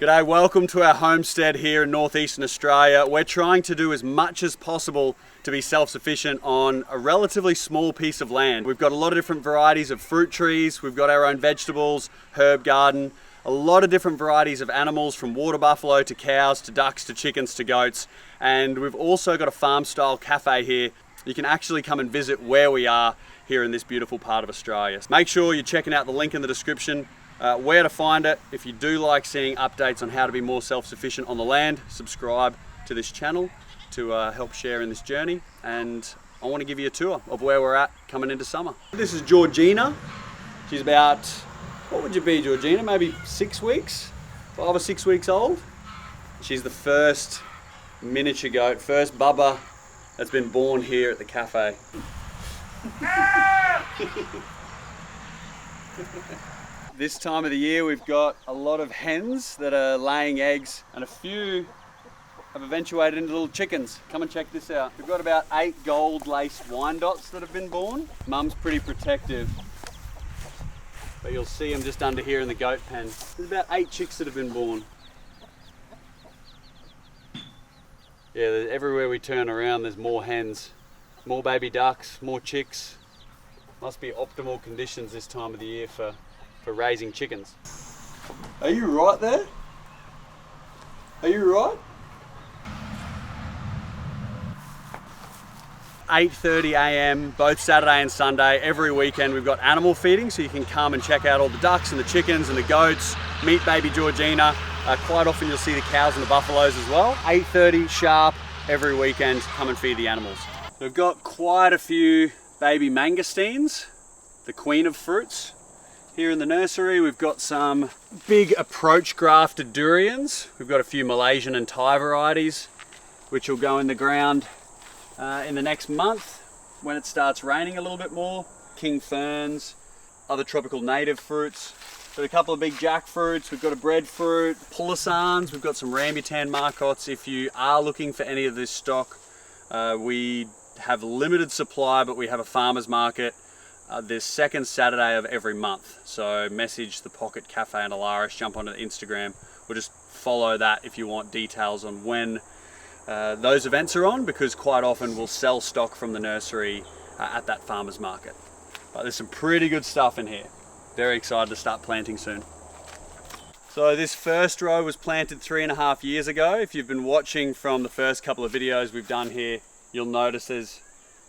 G'day, welcome to our homestead here in northeastern Australia. We're trying to do as much as possible to be self-sufficient on a relatively small piece of land. We've got a lot of different varieties of fruit trees, we've got our own vegetables, herb garden, a lot of different varieties of animals from water buffalo to cows to ducks to chickens to goats, and we've also got a farm style cafe here. You can actually come and visit where we are here in this beautiful part of Australia. Make sure you're checking out the link in the description where to find it. If you do like seeing updates on how to be more self-sufficient on the land, subscribe to this channel to help share in this journey, and I want to give you a tour of where we're at coming into summer. This is Georgina. She's about, what would you be, Georgina? Maybe 6 weeks? 5 or 6 weeks old. She's the first miniature goat, first bubba that's been born here at the cafe. This time of the year we've got a lot of hens that are laying eggs, and a few have eventuated into little chickens. Come and check this out. We've got about 8 gold laced Wyandottes that have been born. Mum's pretty protective, but you'll see them just under here in the goat pen. There's about 8 chicks that have been born. Yeah, everywhere we turn around there's more hens, more baby ducks, more chicks. Must be optimal conditions this time of the year for raising chickens. Are you right there? Are you right? 8:30 a.m. both Saturday and Sunday. Every weekend we've got animal feeding, so you can come and check out all the ducks and the chickens and the goats, meet baby Georgina. Quite often you'll see the cows and the buffaloes as well. 8:30 sharp every weekend, come and feed the animals. We've got quite a few baby mangosteens, the queen of fruits. Here in the nursery we've got some big approach grafted durians. We've got a few Malaysian and Thai varieties which will go in the ground in the next month when it starts raining a little bit more. King ferns, other tropical native fruits. Got a couple of big jackfruits, we've got a breadfruit, pulisans, we've got some rambutan marcots. If you are looking for any of this stock, we have limited supply, but we have a farmer's market this second Saturday of every month. So message the Pocket Cafe in Alaris, jump onto Instagram, or just follow that if you want details on when those events are on, because quite often we'll sell stock from the nursery at that farmer's market. But there's some pretty good stuff in here. Very excited to start planting soon. So this first row was planted 3.5 years ago. If you've been watching from the first couple of videos we've done here, you'll notice there's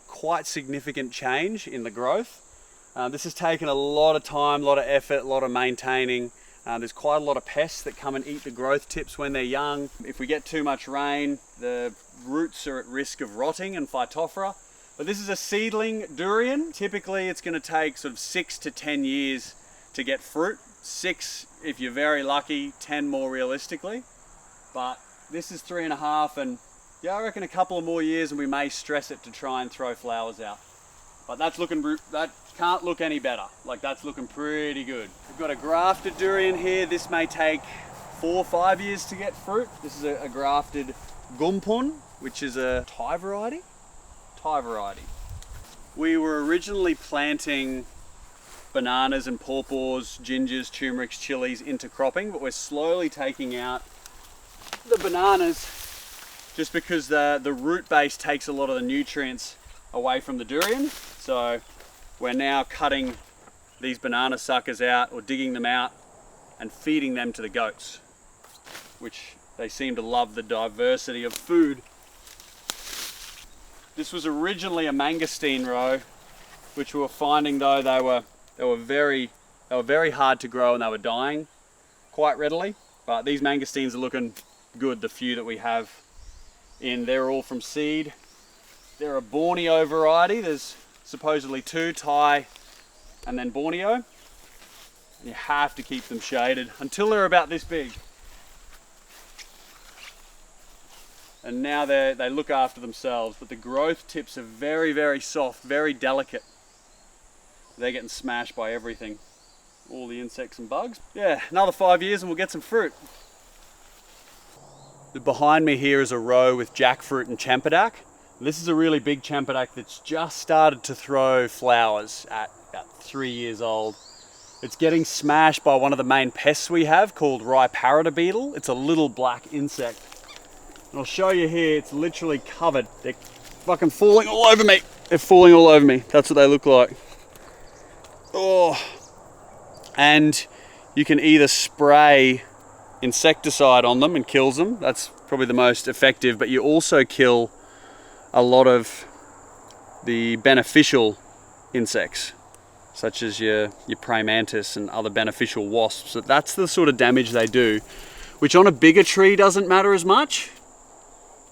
quite significant change in the growth. This has taken a lot of time, a lot of effort, a lot of maintaining. There's quite a lot of pests that come and eat the growth tips when they're young. If we get too much rain, the roots are at risk of rotting and phytophthora. But this is a seedling durian. Typically it's going to take sort of 6 to 10 years to get fruit. 6 if you're very lucky, 10 more realistically. But this is 3.5, and yeah, I reckon a couple of more years and we may stress it to try and throw flowers out. But that can't look any better. Like, that's looking pretty good. We've got a grafted durian here. This may take 4 or 5 years to get fruit. This is a grafted gumpun, which is a Thai variety. We were originally planting bananas and pawpaws, gingers, turmerics, chilies into cropping, but we're slowly taking out the bananas just because the root base takes a lot of the nutrients away from the durian. So we're now cutting these banana suckers out, or digging them out and feeding them to the goats, which they seem to love the diversity of food. This was originally a mangosteen row, which we were finding though they were very hard to grow and they were dying quite readily. But these mangosteens are looking good, the few that we have in. They're all from seed. They're a Borneo variety. There's supposedly 2, Thai and then Borneo. And you have to keep them shaded until they're about this big. And now they look after themselves, but the growth tips are very soft, very delicate. They're getting smashed by everything, all the insects and bugs. Yeah, another 5 years and we'll get some fruit. Behind me here is a row with jackfruit and champidak. This is a really big champidak that's just started to throw flowers at about 3 years old. It's getting smashed by one of the main pests we have called Rhyparita beetle. It's a little black insect. And I'll show you here, it's literally covered. They're fucking falling all over me. They're falling all over me. That's what they look like. Oh. And you can either spray insecticide on them and kills them. That's probably the most effective, but you also kill a lot of the beneficial insects, such as your praying mantis and other beneficial wasps. So that's the sort of damage they do, which on a bigger tree doesn't matter as much,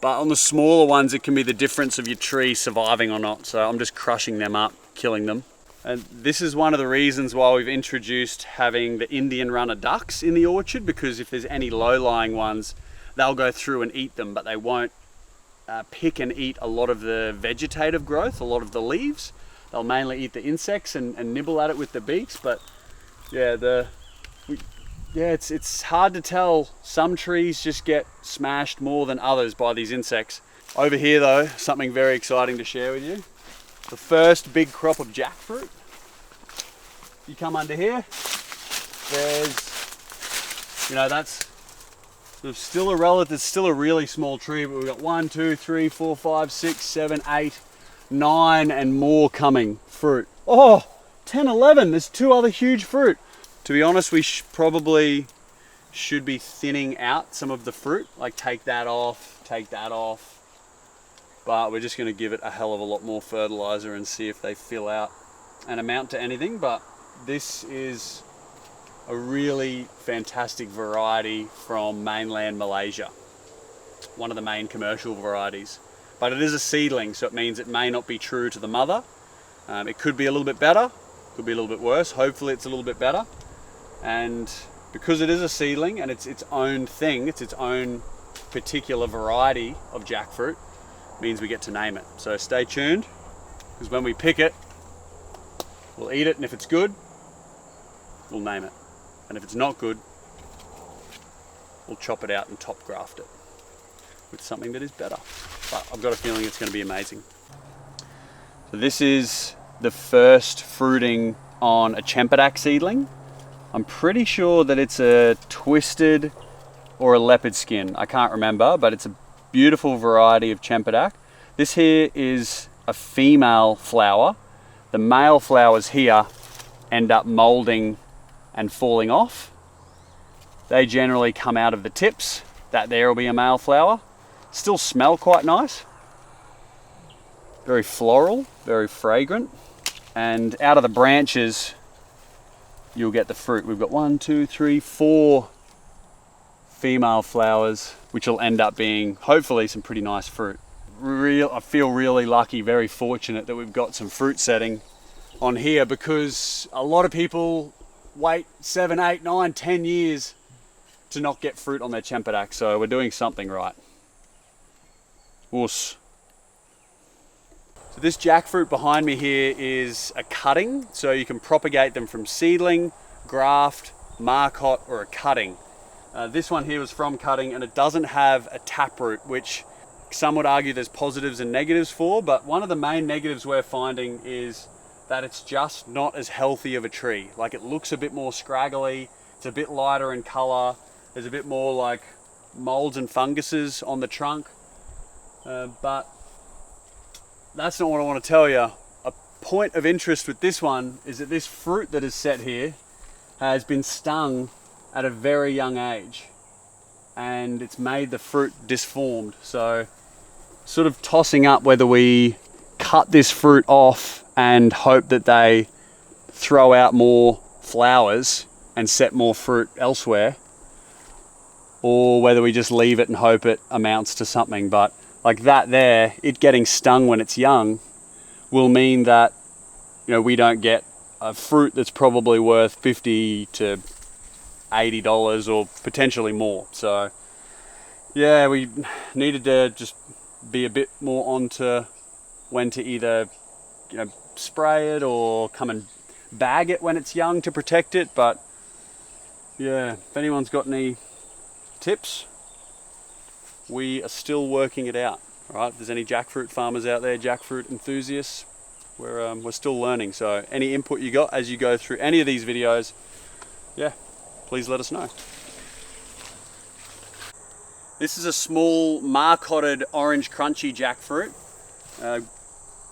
but on the smaller ones it can be the difference of your tree surviving or not. So I'm just crushing them up, killing them. And this is one of the reasons why we've introduced having the Indian runner ducks in the orchard, because if there's any low-lying ones, they'll go through and eat them, but they won't pick and eat a lot of the vegetative growth, a lot of the leaves. They'll mainly eat the insects and nibble at it with the beaks. But yeah, it's hard to tell. Some trees just get smashed more than others by these insects. Over here though, something very exciting to share with you. The first big crop of jackfruit. You come under here, there's, that's still a really small tree, but we've got 1, 2, 3, 4, 5, 6, 7, 8, 9 and more coming fruit. Oh, 10, 11, there's 2 other huge fruit. To be honest, we probably should be thinning out some of the fruit, like take that off, but we're just gonna give it a hell of a lot more fertilizer and see if they fill out and amount to anything. But this is a really fantastic variety from mainland Malaysia, one of the main commercial varieties, but it is a seedling, so it means it may not be true to the mother. It could be a little bit better, could be a little bit worse. Hopefully it's a little bit better. And because it is a seedling and it's its own thing, it's its own particular variety of jackfruit, means we get to name it. So stay tuned, because when we pick it, we'll eat it, and if it's good, we'll name it. And if it's not good, we'll chop it out and top graft it with something that is better. But I've got a feeling it's going to be amazing. So this is the first fruiting on a Cempedak seedling. I'm pretty sure that it's a twisted or a leopard skin. I can't remember, but it's a beautiful variety of Cempedak. This here is a female flower. The male flowers here end up molding and falling off. They generally come out of the tips. That there will be a male flower. Still smell quite nice. Very floral, very fragrant. And out of the branches, you'll get the fruit. We've got 1, 2, 3, 4 female flowers, which will end up being hopefully some pretty nice fruit. I feel really lucky, very fortunate that we've got some fruit setting on here, because a lot of people wait 7, 8, 9, 10 years to not get fruit on their Cempedak, so we're doing something right. Woos. So this jackfruit behind me here is a cutting, so you can propagate them from seedling, graft, marcot, or a cutting. This one here was from cutting, and it doesn't have a taproot, which some would argue there's positives and negatives for, but one of the main negatives we're finding is that it's just not as healthy of a tree. Like, it looks a bit more scraggly, it's a bit lighter in color, there's a bit more like molds and funguses on the trunk, but that's not what I want to tell you. A point of interest with this one is that this fruit that is set here has been stung at a very young age, and it's made the fruit disformed. So sort of tossing up whether we cut this fruit off and hope that they throw out more flowers and set more fruit elsewhere, or whether we just leave it and hope it amounts to something. But like that there, it getting stung when it's young will mean that, we don't get a fruit that's probably worth $50 to $80 or potentially more. So yeah, we needed to just be a bit more onto when to either spray it or come and bag it when it's young to protect it. But yeah, if anyone's got any tips, we are still working it out. All right, if there's any jackfruit farmers out there, jackfruit enthusiasts, we're still learning. So any input you got as you go through any of these videos, yeah, please let us know. This is a small marcotted orange crunchy jackfruit,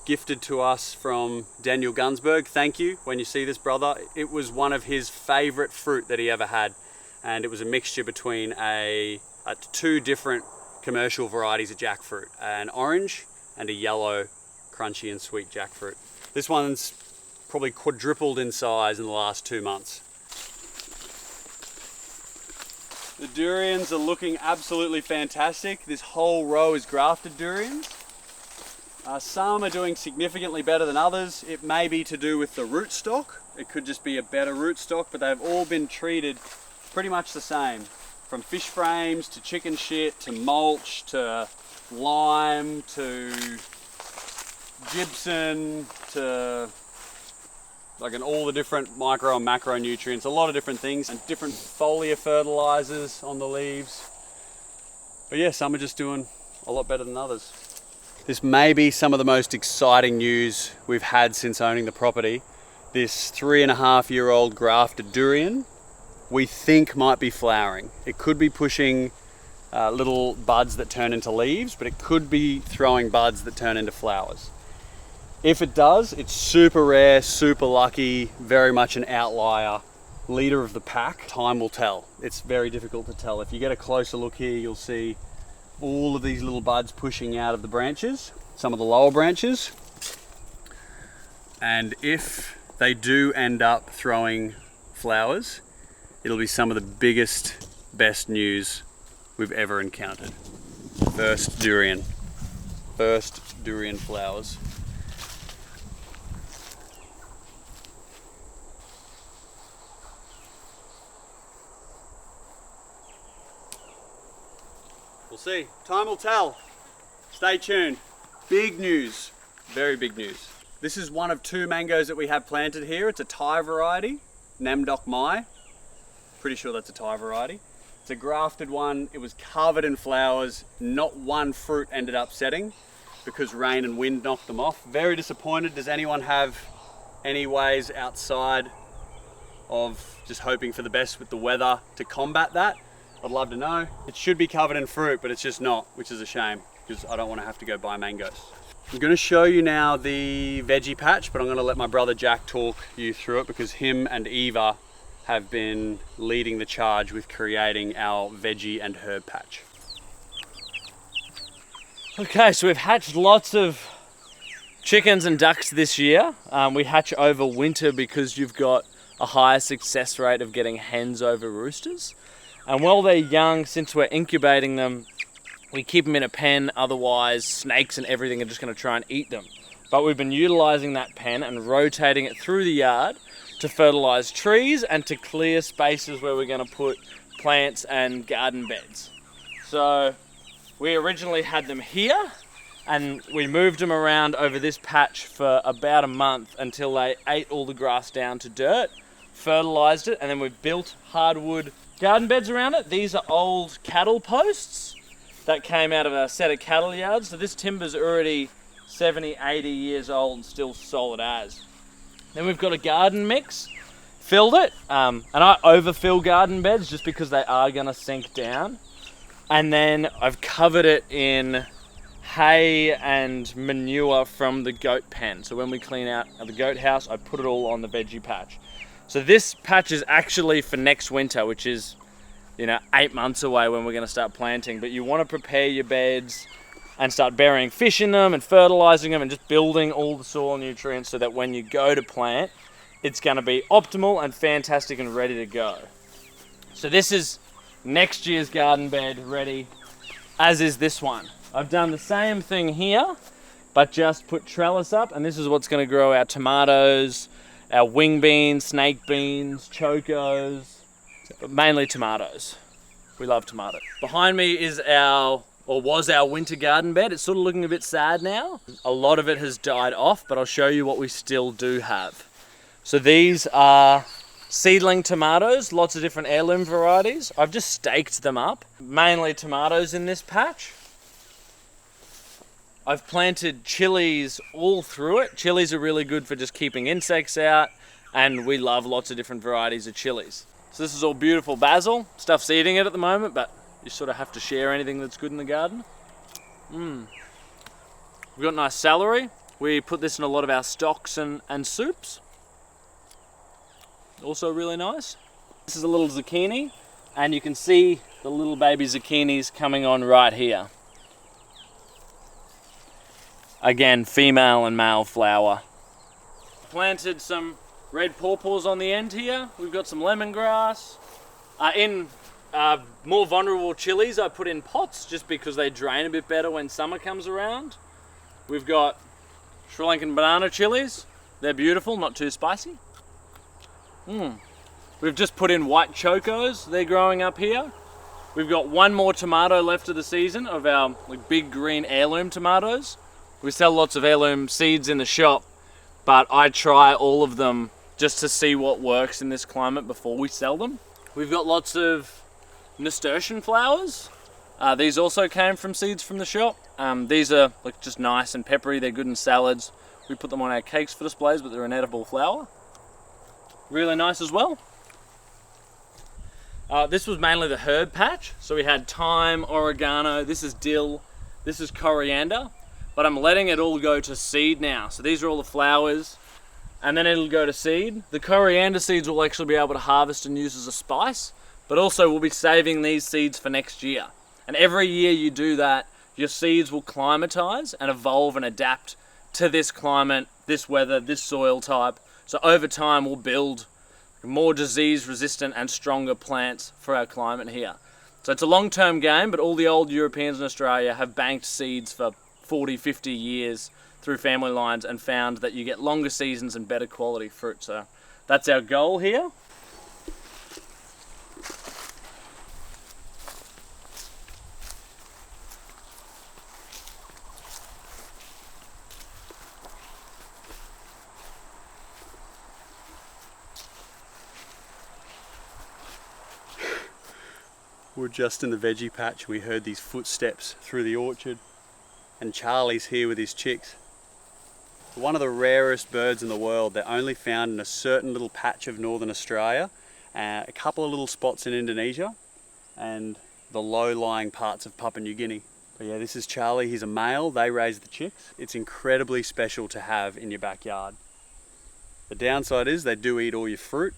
gifted to us from Daniel Gunsberg. Thank you when you see this, brother. It was one of his favorite fruit that he ever had, and it was a mixture between two different commercial varieties of jackfruit, an orange and a yellow crunchy and sweet jackfruit. This one's probably quadrupled in size in the last 2 months. The durians are looking absolutely fantastic. This whole row is grafted durians. Some are doing significantly better than others. It may be to do with the rootstock. It could just be a better rootstock, but they've all been treated pretty much the same. From fish frames to chicken shit to mulch to lime to gypsum to all the different micro and macro nutrients, a lot of different things, and different foliar fertilizers on the leaves. But yeah, some are just doing a lot better than others. This may be some of the most exciting news we've had since owning the property. This 3.5-year-old grafted durian, we think might be flowering. It could be pushing little buds that turn into leaves, but it could be throwing buds that turn into flowers. If it does, it's super rare, super lucky, very much an outlier, leader of the pack. Time will tell. It's very difficult to tell. If you get a closer look here, you'll see all of these little buds pushing out of the branches, some of the lower branches. And if they do end up throwing flowers, it'll be some of the biggest, best news we've ever encountered. First durian flowers. We'll see. Time will tell. Stay tuned. Big news. Very big news. This is one of 2 mangoes that we have planted here. It's a Thai variety, Namdok Mai. Pretty sure that's a Thai variety. It's a grafted one. It was covered in flowers. Not one fruit ended up setting because rain and wind knocked them off. Very disappointed. Does anyone have any ways outside of just hoping for the best with the weather to combat that? I'd love to know. It should be covered in fruit, but it's just not, which is a shame because I don't want to have to go buy mangoes. I'm going to show you now the veggie patch, but I'm going to let my brother Jack talk you through it because him and Eva have been leading the charge with creating our veggie and herb patch. Okay, so we've hatched lots of chickens and ducks this year. We hatch over winter because you've got a higher success rate of getting hens over roosters. And while they're young, since we're incubating them, we keep them in a pen, otherwise snakes and everything are just going to try and eat them. But we've been utilizing that pen and rotating it through the yard to fertilize trees and to clear spaces where we're going to put plants and garden beds. So we originally had them here and we moved them around over this patch for about a month until they ate all the grass down to dirt, fertilized it, and then we built hardwood garden beds around it. These are old cattle posts that came out of a set of cattle yards. So this timber's already 70, 80 years old and still solid as. Then we've got a garden mix, filled it, and I overfill garden beds just because they are gonna sink down. And then I've covered it in hay and manure from the goat pen. So when we clean out the goat house, I put it all on the veggie patch. So this patch is actually for next winter, which is, 8 months away when we're going to start planting. But you want to prepare your beds and start burying fish in them and fertilizing them and just building all the soil nutrients so that when you go to plant, it's going to be optimal and fantastic and ready to go. So this is next year's garden bed ready, as is this one. I've done the same thing here, but just put trellis up, and this is what's going to grow our tomatoes, our wing beans, snake beans, chocos, but mainly tomatoes. We love tomatoes. Behind me is was our winter garden bed. It's sort of looking a bit sad now. A lot of it has died off, but I'll show you what we still do have. So these are seedling tomatoes, lots of different heirloom varieties. I've just staked them up. Mainly tomatoes in this patch. I've planted chilies all through it. Chilies are really good for just keeping insects out, and we love lots of different varieties of chilies. So this is all beautiful basil. Stuff's eating it at the moment, but you sort of have to share anything that's good in the garden. We've got nice celery. We put this in a lot of our stocks and soups. Also really nice. This is a little zucchini, and you can see the little baby zucchinis coming on right here. Again, female and male flower. Planted some red pawpaws on the end here. We've got some lemongrass. In more vulnerable chilies, I put in pots just because they drain a bit better when summer comes around. We've got Sri Lankan banana chilies. They're beautiful, not too spicy. We've just put in white chocos. They're growing up here. We've got one more tomato left of the season of our big green heirloom tomatoes. We sell lots of heirloom seeds in the shop, but I try all of them just to see what works in this climate before we sell them. We've got lots of nasturtium flowers. These also came from seeds from the shop. These are just nice and peppery. They're good in salads. We put them on our cakes for displays, but they're an edible flower. Really nice as well. This was mainly the herb patch. So we had thyme, oregano, this is dill, this is coriander. But I'm letting it all go to seed now. So these are all the flowers, and then it'll go to seed. The coriander seeds we'll actually be able to harvest and use as a spice, but also we'll be saving these seeds for next year. And every year you do that, your seeds will climatize and evolve and adapt to this climate, this weather, this soil type. So over time we'll build more disease resistant and stronger plants for our climate here. So it's a long-term game, but all the old Europeans in Australia have banked seeds for 40, 50 years through family lines and found that you get longer seasons and better quality fruit. So that's our goal here. We're just in the veggie patch. We heard these footsteps through the orchard, and Charlie's here with his chicks. One of the rarest birds in the world. They're only found in a certain little patch of northern Australia, a couple of little spots in Indonesia, and the low-lying parts of Papua New Guinea. But yeah, this is Charlie. He's a male. They raise the chicks. It's incredibly special to have in your backyard. The downside is they do eat all your fruit,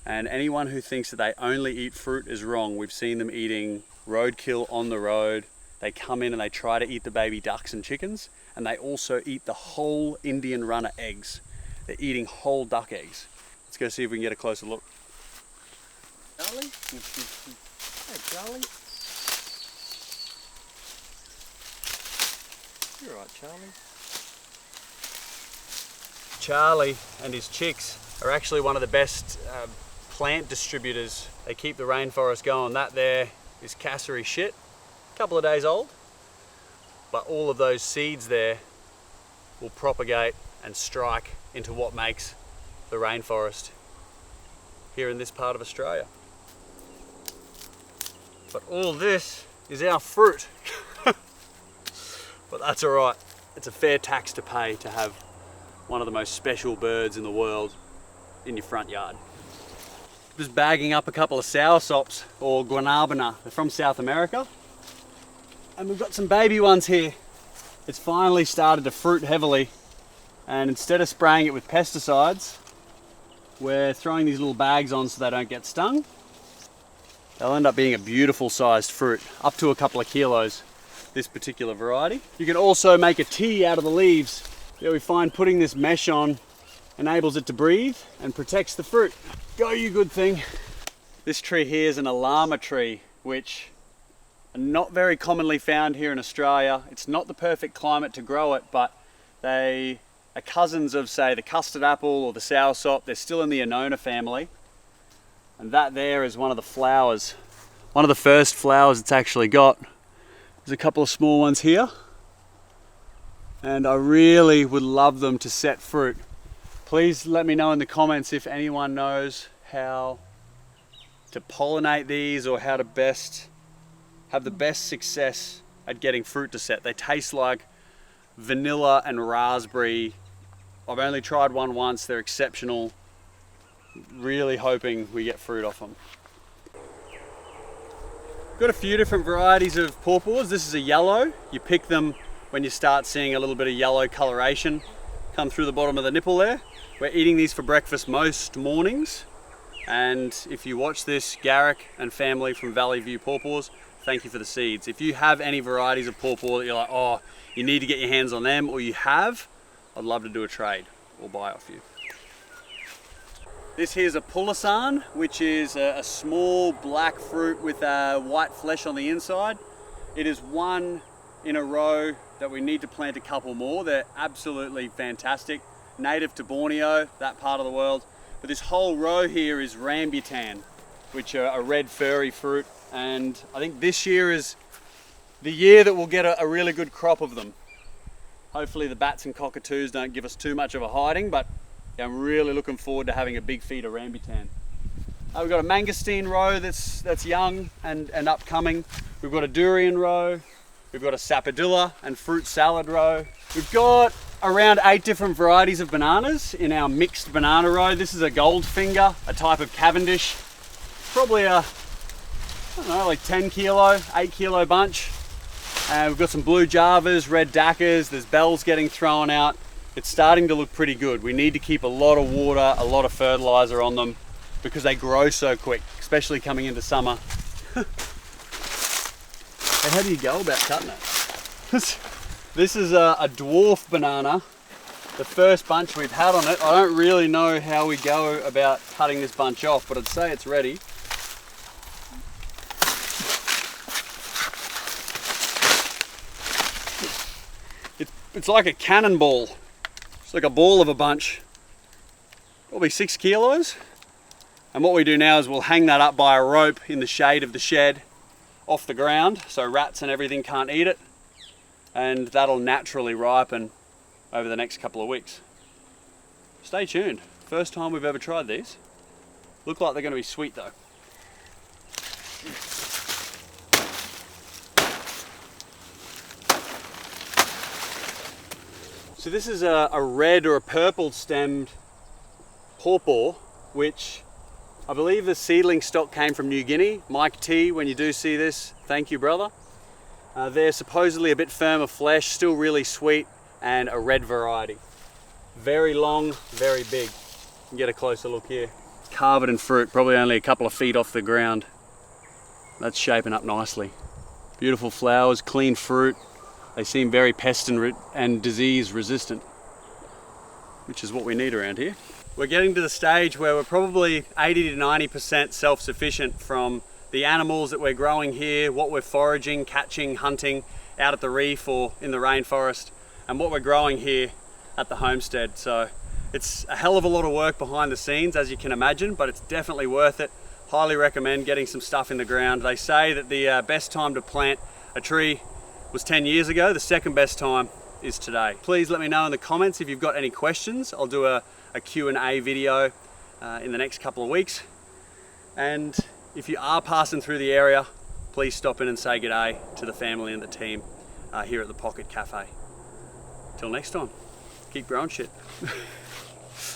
and anyone who thinks that they only eat fruit is wrong. We've seen them eating roadkill on the road. They come in and they try to eat the baby ducks and chickens, and they also eat the whole Indian runner eggs. They're eating whole duck eggs. Let's go see if we can get a closer look. Charlie? Hey, Charlie. You're right, Charlie. Charlie and his chicks are actually one of the best plant distributors. They keep the rainforest going. That there is Cassowary shit. Couple of days old, but all of those seeds there will propagate and strike into what makes the rainforest here in this part of Australia. But all this is our fruit. But that's all right. It's a fair tax to pay to have one of the most special birds in the world in your front yard. Just bagging up a couple of soursops, or guanabana. They're from South America. And we've got some baby ones here. It's finally started to fruit heavily, and instead of spraying it with pesticides, we're throwing these little bags on so they don't get stung. They'll end up being a beautiful sized fruit, up to a couple of kilos, this particular variety. You can also make a tea out of the leaves. Yeah, we find putting this mesh on enables it to breathe and protects the fruit. Go, you good thing. This tree here is an alama tree, which are not very commonly found here in Australia. It's not the perfect climate to grow it, but they are cousins of, say, the custard apple or the soursop. They're still in the Annona family. And that there is one of the flowers. One of the first flowers it's actually got. There's a couple of small ones here. And I really would love them to set fruit. Please let me know in the comments if anyone knows how to pollinate these or how to have the best success at getting fruit to set. They taste like vanilla and raspberry. I've only tried one once, they're exceptional. Really hoping we get fruit off them. Got a few different varieties of pawpaws. This is a yellow. You pick them when you start seeing a little bit of yellow coloration come through the bottom of the nipple there. We're eating these for breakfast most mornings. And if you watch this, Garrick and family from Valley View Pawpaws, thank you for the seeds. If you have any varieties of pawpaw that you're like, oh, you need to get your hands on them, or you have, I'd love to do a trade or buy off you. This here's a pulasan, which is a small black fruit with white flesh on the inside. It is one in a row that we need to plant a couple more. They're absolutely fantastic. Native to Borneo, that part of the world. But this whole row here is rambutan, which are a red furry fruit. And I think this year is the year that we'll get a really good crop of them. Hopefully the bats and cockatoos don't give us too much of a hiding, but yeah, I'm really looking forward to having a big feed of rambutan. We've got a mangosteen row that's young and upcoming. We've got a durian row. We've got a sapodilla and fruit salad row. We've got around 8 different varieties of bananas in our mixed banana row. This is a Goldfinger, a type of Cavendish. Probably a, I don't know, like 10 kilo, 8 kilo bunch. We've got some blue Javas, red Daccas, there's bells getting thrown out. It's starting to look pretty good. We need to keep a lot of water, a lot of fertilizer on them because they grow so quick, especially coming into summer. And how do you go about cutting it? This is a dwarf banana, the first bunch we've had on it. I don't really know how we go about cutting this bunch off, but I'd say it's ready. It's like a cannonball. It's like a ball of a bunch, probably 6 kilos. And what we do now is we'll hang that up by a rope in the shade of the shed off the ground so rats and everything can't eat it. And that'll naturally ripen over the next couple of weeks. Stay tuned. First time we've ever tried these. Look like they're going to be sweet though. So this is a red or a purple stemmed pawpaw, which I believe the seedling stock came from New Guinea. Mike T, when you do see this, thank you brother. They're supposedly a bit firm of flesh, still really sweet, and a red variety. Very long, very big. You can get a closer look here. Carved in fruit, probably only a couple of feet off the ground. That's shaping up nicely. Beautiful flowers, clean fruit. They seem very pest and disease resistant, which is what we need around here. We're getting to the stage where we're probably 80 to 90% self-sufficient from the animals that we're growing here, what we're foraging, catching, hunting out at the reef or in the rainforest, and what we're growing here at the homestead. So it's a hell of a lot of work behind the scenes, as you can imagine, but it's definitely worth it. Highly recommend getting some stuff in the ground. They say that the best time to plant a tree was 10 years ago. The second best time is today. Please let me know in the comments if you've got any questions. I'll do a Q&A video in the next couple of weeks. And if you are passing through the area, please stop in and say g'day to the family and the team here at the Pocket Cafe. Till next time, keep growing shit.